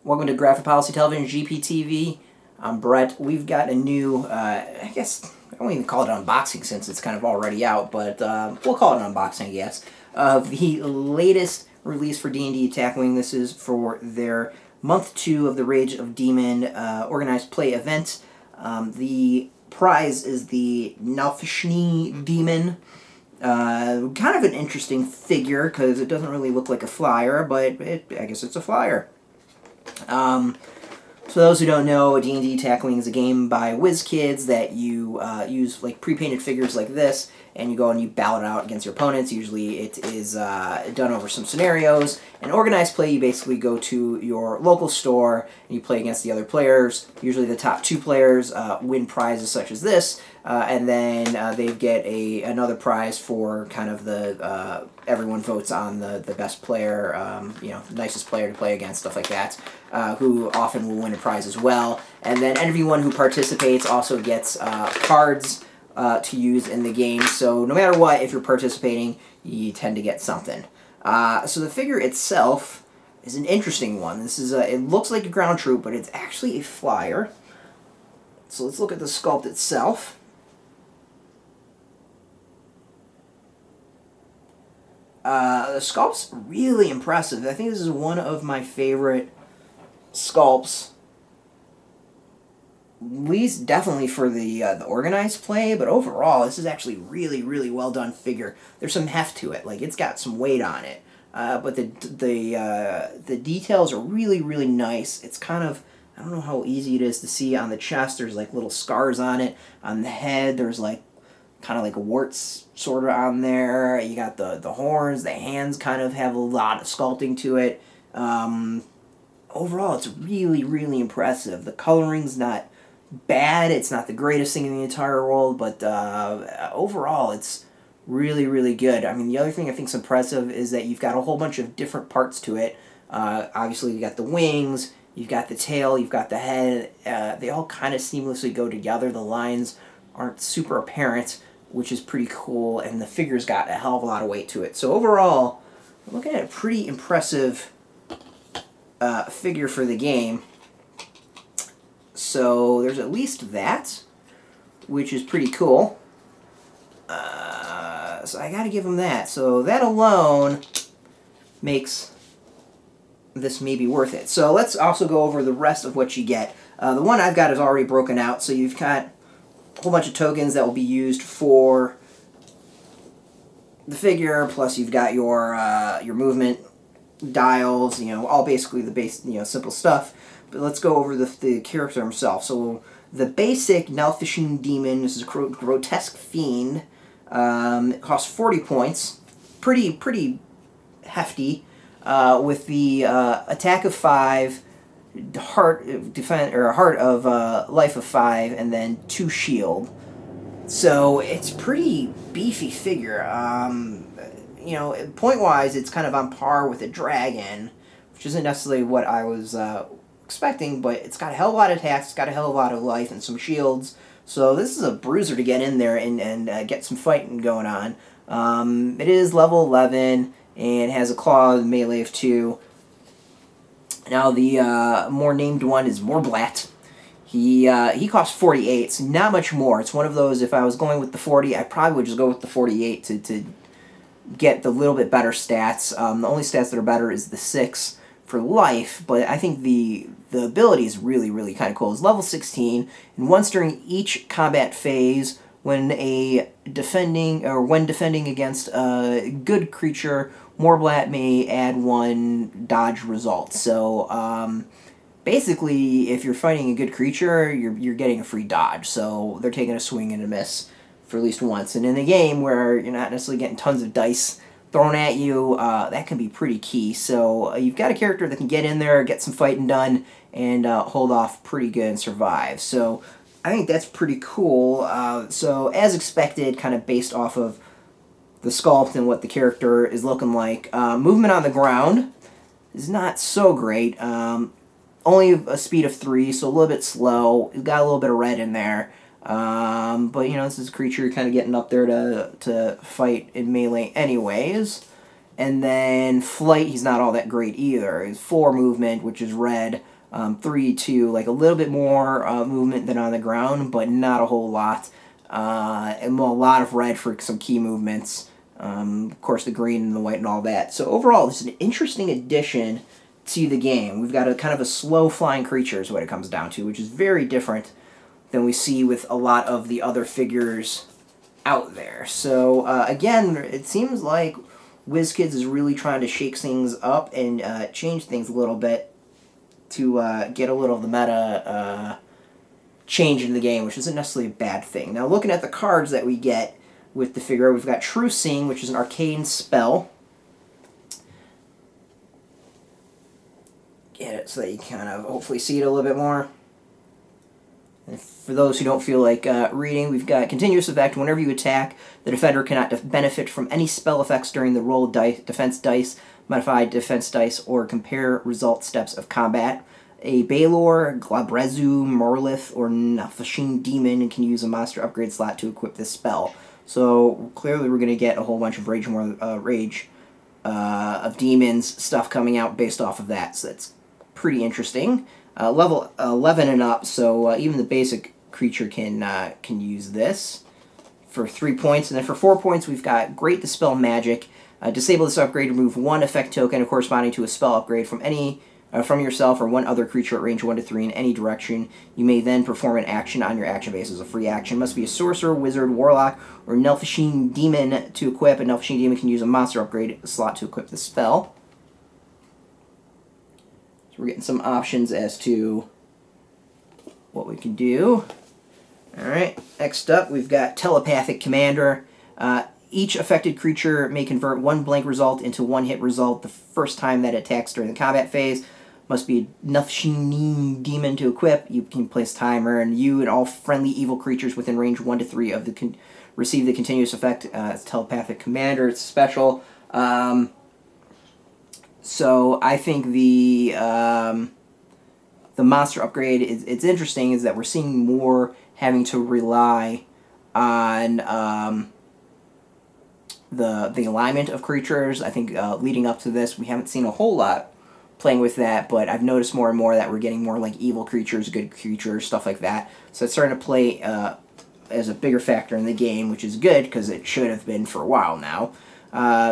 Welcome to Graphic Policy Television, GPTV. I'm Brett. We've got a new, I guess, I won't even call it unboxing since it's kind of already out, but we'll call it an unboxing, I guess, of the latest release for D&D Attack Wing. This is for their Month 2 of the Rage of Demon organized play event. The prize is the Nalfeshnee Demon. Kind of an interesting figure because it doesn't really look like a flyer, but I guess it's a flyer. So those who don't know, D&D Attack Wing is a game by Wizkid that you use like pre-painted figures like this, and you go and you battle it out against your opponents. Usually it is done over some scenarios. In organized play, you basically go to your local store and you play against the other players. Usually the top 2 players win prizes such as this, and then they get another prize for kind of the everyone votes on the best player, nicest player to play against, stuff like that, who often will win a prize as well. And then everyone who participates also gets cards to use in the game. So no matter what, if you're participating, you tend to get something. So the figure itself is an interesting one. This is it looks like a ground troop, but it's actually a flyer. So let's look at the sculpt itself. The sculpt's really impressive. I think this is one of my favorite sculpts. At least definitely for the organized play, but overall this is actually really well done figure. There's some heft to it, like it's got some weight on it, but the details are really nice. It's kind of, I don't know how easy it is to see on the chest. There's like little scars on it. On the head there's like kind of like warts sort of on there. You got the horns, the hands kind of have a lot of sculpting to it. Overall it's really impressive. The coloring's not bad. It's not the greatest thing in the entire world, but overall it's really good. I mean, the other thing I think is impressive is that you've got a whole bunch of different parts to it. Obviously you got the wings, you've got the tail, you've got the head. They all kind of seamlessly go together. The lines aren't super apparent, which is pretty cool, and the figure's got a hell of a lot of weight to it. So overall, we're looking at a pretty impressive figure for the game. So there's at least that, which is pretty cool. So I gotta give him that. So that alone makes this maybe worth it. So let's also go over the rest of what you get. The one I've got is already broken out, so you've got a whole bunch of tokens that will be used for the figure, plus you've got your movement dials, all basically the base, simple stuff. But let's go over the character himself. So the basic Nalfeshnee demon, this is a grotesque fiend. It costs 40 points. Pretty hefty. With the attack of 5, heart of life of 5, and then 2 shield. So it's pretty beefy figure. Point wise, it's kind of on par with a dragon, which isn't necessarily what I was expecting, but it's got a hell of a lot of attacks, it's got a hell of a lot of life and some shields, so this is a bruiser to get in there and get some fighting going on. It is level 11 and has a claw and melee of 2. Now the more named one is Morblat. He costs 48, so not much more. It's one of those, if I was going with the 40, I probably would just go with the 48 to get the little bit better stats. The only stats that are better is the 6 for life, but I think the ability is really kind of cool. It's level 16, and once during each combat phase, when defending against a good creature, Morblat may add 1 dodge result. So basically, if you're fighting a good creature, you're getting a free dodge. So they're taking a swing and a miss for at least once. And in a game where you're not necessarily getting tons of dice thrown at you, that can be pretty key. So you've got a character that can get in there, get some fighting done, and hold off pretty good and survive. So I think that's pretty cool. So as expected, kind of based off of the sculpt and what the character is looking like, movement on the ground is not so great. Only a speed of 3, so a little bit slow. It's got a little bit of red in there. But this is a creature kind of getting up there to fight in melee anyways. And then flight, he's not all that great either. He's 4 movement, which is red. 3, 2, like a little bit more movement than on the ground, but not a whole lot. And a lot of red for some key movements. Of course, the green and the white and all that. So overall, this is an interesting addition to the game. We've got a kind of a slow flying creature is what it comes down to, which is very different than we see with a lot of the other figures out there. So again, it seems like Wizkid is really trying to shake things up and change things a little bit to get a little of the meta change in the game, which isn't necessarily a bad thing. Now, looking at the cards that we get with the figure, we've got True Seeing, which is an arcane spell. Get it so that you kind of hopefully see it a little bit more. And for those who don't feel like reading, we've got Continuous Effect. Whenever you attack, the defender cannot benefit from any spell effects during the roll defense dice, modified defense dice, or compare result steps of combat. A Balor, Glabrezu, Morlith, or Nalfeshnee demon can use a monster upgrade slot to equip this spell. So clearly we're going to get a whole bunch of Rage of Demons stuff coming out based off of that. So that's pretty interesting. Level 11 and up, so even the basic creature can use this for 3 points. And then for 4 points, we've got Great Dispel Magic. Disable this upgrade, remove 1 effect token corresponding to a spell upgrade from yourself or one other creature at range 1 to 3 in any direction. You may then perform an action on your action base as a free action. Must be a sorcerer, wizard, warlock, or Nalfeshnee demon to equip. A Nalfeshnee demon can use a monster upgrade slot to equip the spell. So we're getting some options as to what we can do. Alright, next up we've got Telepathic Commander. Each affected creature may convert 1 blank result into 1 hit result the first time that it attacks during the combat phase. Must be a Nalfeshnee demon to equip. You can place timer, and you and all friendly evil creatures within range 1 to 3 of the receive the continuous effect. It's Telepathic Commander. It's special. So I think the monster upgrade it's interesting is that we're seeing more having to rely on the alignment of creatures. I think leading up to this, we haven't seen a whole lot playing with that, but I've noticed more and more that we're getting more like evil creatures, good creatures, stuff like that. So it's starting to play as a bigger factor in the game, which is good because it should have been for a while now.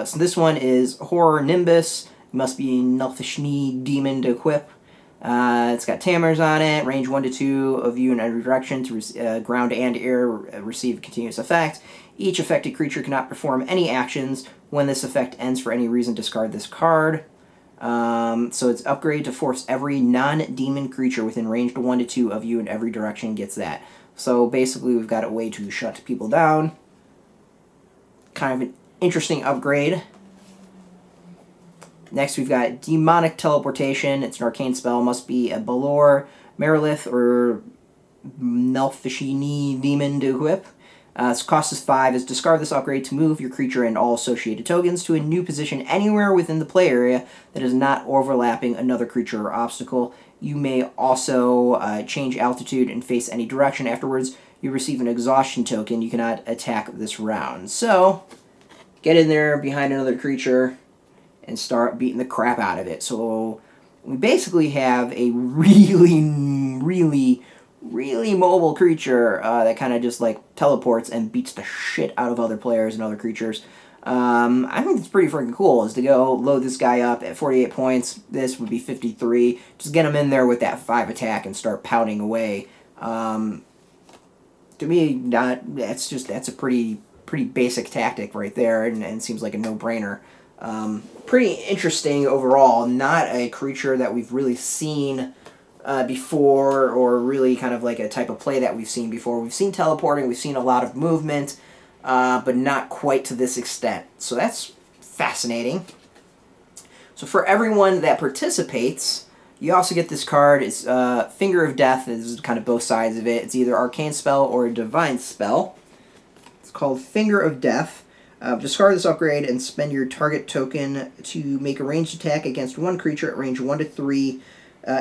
So this one is Horror Nimbus. Must be Nalfeshnee demon to equip. It's got tamers on it. Range 1 to 2 of you in every direction to ground and air receive continuous effect. Each affected creature cannot perform any actions. When this effect ends for any reason, discard this card. So it's upgrade to force every non-demon creature within range 1 to 2 of you in every direction gets that. So basically we've got a way to shut people down. Kind of an interesting upgrade. Next, we've got Demonic Teleportation. It's an arcane spell. Must be a Balor, Merilith, or Nalfeshnee demon to equip. Its cost is 5. Is discard this upgrade to move your creature and all associated tokens to a new position anywhere within the play area that is not overlapping another creature or obstacle. You may also change altitude and face any direction. Afterwards, you receive an exhaustion token. You cannot attack this round. So, get in there behind another creature and start beating the crap out of it. So we basically have a really mobile creature that kind of just like teleports and beats the shit out of other players and other creatures. I think it's pretty freaking cool is to go load this guy up at 48 points. This would be 53. Just get him in there with that 5 attack and start pounding away. To me, that's a pretty basic tactic right there, and seems like a no-brainer. Pretty interesting overall. Not a creature that we've really seen before, or really kind of like a type of play that we've seen before. We've seen teleporting, we've seen a lot of movement, but not quite to this extent. So that's fascinating. So for everyone that participates, you also get this card. It's Finger of Death is kind of both sides of it. It's either arcane spell or a divine spell. It's called Finger of Death. Discard this upgrade and spend your target token to make a ranged attack against one creature at range 1 to 3.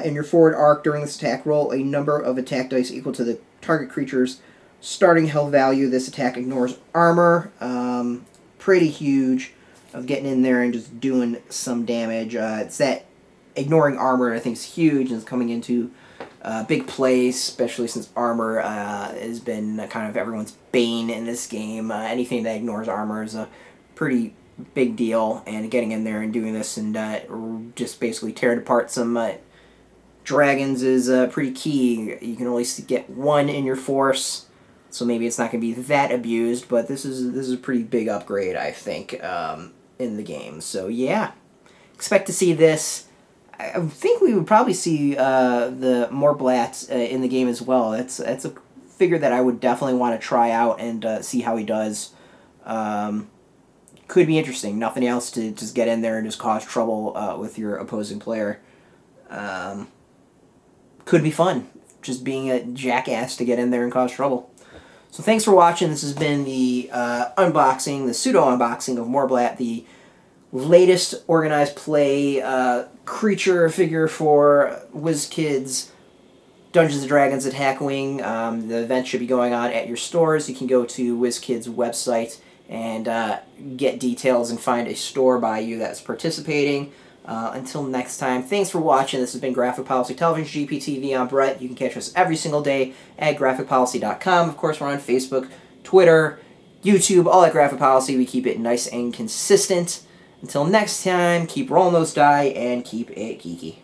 In your forward arc during this attack, roll a number of attack dice equal to the target creature's starting health value. This attack ignores armor. Pretty huge of getting in there and just doing some damage. It's that ignoring armor, I think, is huge, and it's coming into big plays, especially since armor has been kind of everyone's bane in this game. Anything that ignores armor is a pretty big deal, and getting in there and doing this and just basically tearing apart some dragons is pretty key. You can only get one in your force, so maybe it's not going to be that abused, but this is a pretty big upgrade, I think, in the game. So yeah, expect to see this. I think we would probably see the Morblat in the game as well. That's a figure that I would definitely want to try out and see how he does. Could be interesting. Nothing else to just get in there and just cause trouble with your opposing player. Could be fun. Just being a jackass to get in there and cause trouble. So thanks for watching. This has been the unboxing, the pseudo-unboxing of Morblat, the latest organized play creature figure for Wizkid's Dungeons & Dragons at Hackwing. The event should be going on at your stores. You can go to Wizkid's website and get details and find a store by you that's participating. Until next time, thanks for watching. This has been Graphic Policy Television, GPTV. I'm Brett. You can catch us every single day at graphicpolicy.com. Of course, we're on Facebook, Twitter, YouTube, all at Graphic Policy. We keep it nice and consistent. Until next time, keep rolling those die and keep it geeky.